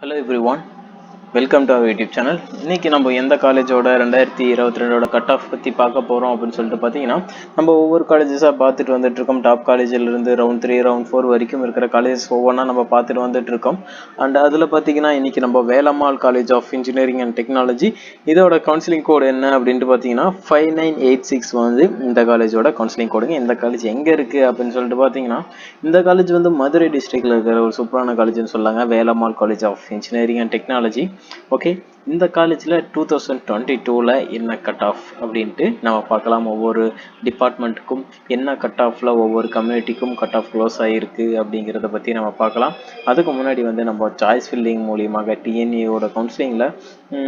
Hello everyone, welcome to our YouTube channel. இன்றைக்கி நம்ம எந்த காலேஜோட 2022 கட் ஆஃப் பற்றி பார்க்க போகிறோம் அப்படின்னு சொல்லிட்டு பார்த்தீங்கன்னா, நம்ம ஒவ்வொரு காலேஜஸாக பார்த்துட்டு வந்துட்டுருக்கோம். டாப் காலேஜிலிருந்து ரவுண்ட் 3 ரவுண்ட் 4 வரைக்கும் இருக்கிற காலேஜஸ் ஒவ்வொன்றா நம்ம பார்த்துட்டு வந்துட்டுருக்கோம். அண்ட் அதில் பார்த்தீங்கன்னா இன்றைக்கி நம்ம Velammal college of engineering and technology இதோட கவுன்சிலிங் கோடு என்ன அப்படின்ட்டு பார்த்தீங்கன்னா 5986 வந்து இந்த காலேஜோட கவுன்சிலிங் கோடுங்க. இந்த காலேஜ் எங்கே இருக்குது அப்படின்னு சொல்லிட்டு பார்த்தீங்கன்னா, இந்த காலேஜ் வந்து மதுரை டிஸ்ட்ரிக்டில் இருக்கிற ஒரு சூப்பரான காலேஜ்னு சொல்லாங்க. Velammal college of engineering and technology. Okay, இந்த காலேஜில் 2022 என்ன கட் ஆஃப் அப்படின்ட்டு நம்ம பார்க்கலாம். ஒவ்வொரு டிபார்ட்மெண்ட்டுக்கும் என்ன கட் ஆஃபில் ஒவ்வொரு கம்யூனிட்டிக்கும் கட் ஆஃப் க்ளோஸ் ஆகிருக்கு அப்படிங்கிறத பற்றி நம்ம பார்க்கலாம். அதுக்கு முன்னாடி வந்து நம்ம சாய்ஸ் ஃபில்லிங் மூலியமாக டிஎன்ஏயோட கவுன்சிலிங்கில்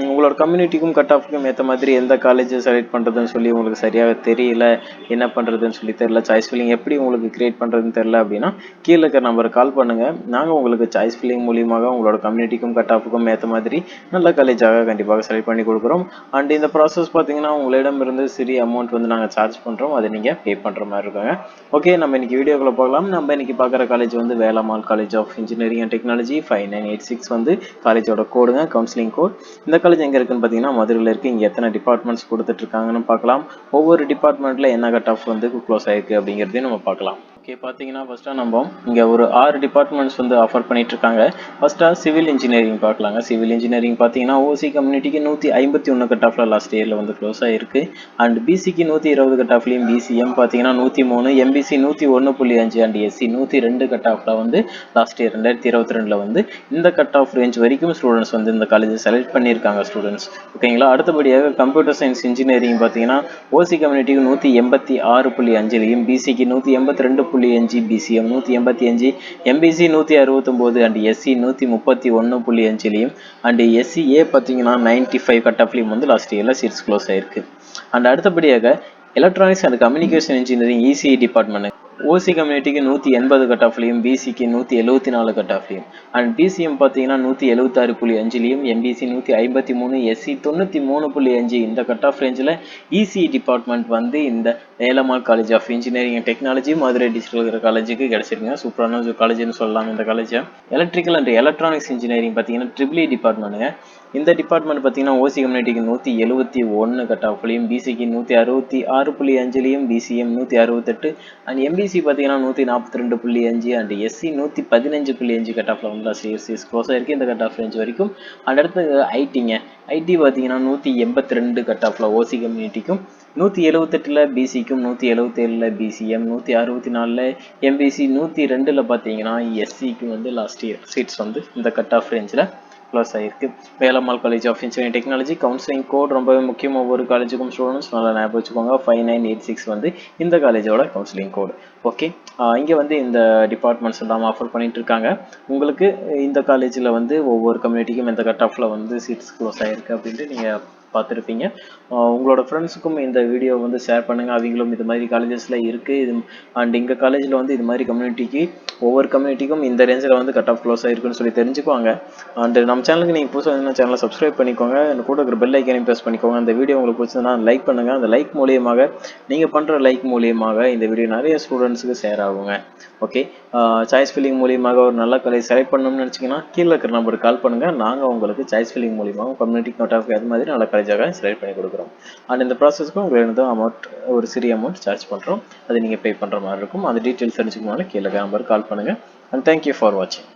உங்களோட கம்யூனிட்டிக்கும் கட் ஆஃப்க்கும் ஏற்ற மாதிரி எந்த காலேஜை செலக்ட் பண்ணுறதுன்னு சொல்லி உங்களுக்கு சரியாக தெரியல, என்ன பண்ணுறதுன்னு சொல்லி தெரில, சாய்ஸ் ஃபில்லிங் எப்படி உங்களுக்கு க்ரியேட் பண்ணுறதுன்னு தெரில அப்படின்னா கீழே இருக்கிற நம்பருக்கு கால் பண்ணுங்கள். நாங்கள் உங்களுக்கு சாய்ஸ் ஃபில்லிங் மூலியமாக உங்களோட கம்யூனிட்டிக்கும் கட் ஆஃபுக்கும் ஏற்ற மாதிரி நல்ல காலேஜாக கண்டிப்பாக செலக்ட் பண்ணி கொடுக்குறோம். அண்ட் இந்த ப்ராசஸ் பார்த்தீங்கன்னா உங்களிடமிருந்து சிறிய அமௌண்ட் வந்து நாங்கள் சார்ஜ் பண்ணுறோம், அதை நீங்கள் பே பண்ணுற மாதிரி இருக்காங்க. ஓகே, நம்ம இன்னைக்கு வீடியோக்குள்ள போகலாம். நம்ம இன்னைக்கு பார்க்குற காலேஜ் வந்து Velammal college of engineering and technology 5986 வந்து காலேஜோட கோடுங்க, கவுன்சிலிங் கோட். இந்த காலேஜ் எங்கே இருக்குன்னு பார்த்தீங்கன்னா மதுரையில் இருக்குது. இங்கே எத்தனை டிபார்ட்மெண்ட்ஸ் கொடுத்துட்ருக்காங்கன்னு பார்க்கலாம். ஒவ்வொரு டிபார்ட்மெண்ட்டில் என்ன கட் ஆஃப் வந்து க்ளோஸ் ஆகிருக்கு அப்படிங்கிறதையும் நம்ம பார்க்கலாம். ஓகே, பார்த்தீங்கன்னா ஃபஸ்ட்டாக நம்ம இங்கே ஒரு 6 டிபார்ட்மெண்ட்ஸ் வந்து ஆஃபர் பண்ணிட்டு இருக்காங்க. ஃபஸ்ட்டாக சிவில் இன்ஜினியரிங் பார்க்கலாங்க. சிவில் இன்ஜினியரிங் பார்த்தீங்கன்னா ஓசி கம்யூனிட்டிக்கு 151 கட் ஆஃபில் லாஸ்ட் இயரில் வந்து க்ளோஸ் ஆகிருக்கு. அண்ட் பிசிக்கு 120 கட் ஆஃப்லையும், பிசிஎம் பார்த்தீங்கன்னா 103, எம்பிசி 101.5 அண்ட் எஸ்சி 102 கட் ஆஃபில் வந்து லாஸ்ட் இயர் 2022 வந்து இந்த கட் ஆஃப் ரேஞ்ச் வரைக்கும் ஸ்டூடெண்ட்ஸ் வந்து இந்த காலேஜை செலக்ட் பண்ணியிருக்காங்க ஸ்டூடெண்ட்ஸ். ஓகேங்களா, அடுத்தபடியாக கம்ப்யூட்டர் சயின்ஸ் இன்ஜினியரிங் பார்த்தீங்கன்னா ஓசி கம்யூனிட்டிக்கு 186.5லையும், பிசிக்கு 182.5, பிசிஎம் 185, எம்பிசி 169 அண்ட் எஸ்சி 131.5லையும் அண்ட் எஸ்சிஏ பார்த்தீங்கன்னா 95 கட் ஆஃப்லையும் வந்து லாஸ்ட் இயரில் சீட்ஸ் க்ளோஸ் ஆயிருக்கு. அண்ட் அடுத்தபடியாக electronics and communication engineering ECE department OC கம்யூனிட்டிக்கு 180 கட் ஆஃப்லையும், பிசிக்கு 174 கட் ஆஃப்லையும் அண்ட் பிசிஎம் பார்த்தீங்கன்னா 176.5லையும், எம்பிசி 153, எஸ்சி 93.5 இந்த கட் ஆஃப் ரேஞ்சில் இசிஇ டிபார்ட்மெண்ட் வந்து இந்த Velammal college of engineering and technology Madurai district இருக்கிற காலேஜுக்கு கிடைச்சிருங்க. சூப்பரான காலேஜ்னு சொல்லலாம் இந்த காலேஜை. எலக்ட்ரிக்கல் அண்ட் எலக்ட்ரானிக்ஸ் இன்ஜினியரிங் பார்த்தீங்கன்னா ட்ரிபிள் டிபார்ட்மெண்ட்டுங்க. இந்த டிபார்ட்மெண்ட் பார்த்தீங்கன்னா ஓசி கம்யூனிட்டிக்கு 171 கட் ஆஃப்லையும், பிசிக்கு 166.5லையும், பிசிஎம் 168 அண்ட் எம்பிசி பார்த்தீங்கன்னா 142.5 அண்ட் எஸ்சி 115.5 கட் ஆஃப்ல வந்து சிஎஸ்சிஎஸ் க்ளோஸ் ஆயிருக்கு இந்த கட் ஆஃப் ரேஞ்ச் வரைக்கும். அண்ட் அடுத்து ஐடிங்க. ஐடி பார்த்தீங்கன்னா 182 கட் ஆஃப்ல ஓசி கம்யூனிட்டிக்கும், 178 பிசிக்கும், 177 பிசிஎம், 164 எம்பிசி, 102 பார்த்தீங்கன்னா எஸ்சிக்கு வந்து லாஸ்ட் இயர் சீட்ஸ் வந்து இந்த கட் ஆஃப் ரேஞ்சில் க்ளோஸ் ஆகிருக்கு. Velammal college of engineering technology counselling code ரொம்பவே முக்கியம். ஒவ்வொரு காலேஜுக்கும் ஸ்டூடெண்ட்ஸ் நல்லா ஞாபகம் வச்சுக்கோங்க. 5986 வந்து இந்த காலேஜோட கவுன்சிலிங் கோடு. ஓகே, இங்கே வந்து இந்த டிபார்ட்மெண்ட்ஸ் எல்லாம் ஆஃபர் பண்ணிட்டு இருக்காங்க. உங்களுக்கு இந்த காலேஜில் வந்து ஒவ்வொரு கம்யூனிட்டிக்கும் இந்த கட் ஆஃபில் வந்து சீட்ஸ் க்ளோஸ் ஆகிருக்கு அப்படின்ட்டு நீங்கள் பார்த்துருப்பீங்க. உங்களோட ஃப்ரெண்ட்ஸுக்கும் இந்த வீடியோ வந்து ஷேர் பண்ணுங்கள். அவங்களும் இது மாதிரி காலேஜஸில் இருக்குது இது அண்ட் எங்கள் காலேஜில் வந்து இது மாதிரி கம்யூனிட்டிக்கு ஒவ்வொரு கம்யூனிட்டிக்கும் இந்த ரேஞ்சில் வந்து கட் ஆஃப் க்ளோஸ் ஆகிருக்குன்னு சொல்லி தெரிஞ்சுக்குவாங்க. அண்ட் நம்ம சேனலுக்கு நீங்கள் புதுசாக வந்து சேனலை சப்ஸ்கிரைப் பண்ணிக்கோங்க. அந்த கூட இருக்கிற பெல் ஐக்கனையும் ப்ரெஸ் பண்ணிக்கோங்க. அந்த வீடியோ உங்களுக்கு பிடிச்சதுன்னா லைக் பண்ணுங்கள். அந்த லைக் மூலியமாக நீங்கள் பண்ணுற லைக் மூலியமாக இந்த வீடியோ நிறைய ஸ்டூடெண்ட்ஸுக்கு ஷேர் ஆகுங்க. ஓகே, சாய்ஸ் ஃபில்லிங் மூலியமாக ஒரு நல்ல காலேஜ் செலக்ட் பண்ணணும்னு நினச்சிங்கன்னா கீழே இருக்கிற நம்பருக்கு கால் பண்ணுங்கள். நாங்கள் உங்களுக்கு சாய்ஸ் ஃபில்லிங் மூலியமாக கம்யூனிட்டி கட் ஆஃப் அது மாதிரி நல்ல காலேஜாக செலக்ட் பண்ணி கொடுக்குறோம். அண்ட் இந்த ப்ராசஸ்க்கு உங்களுக்கு அமௌண்ட் ஒரு சிறிய அமௌண்ட் சார்ஜ் பண்ணுறோம், அது நீங்கள் பே பண்ணுற மாதிரி இருக்கும். அந்த டீட்டெயில்ஸ் தெரிஞ்சுக்கணும்னால கீழே நம்பருக்கு கால் பண்ணுங்கள். அண்ட் தேங்க்யூ ஃபார் வாட்சிங்.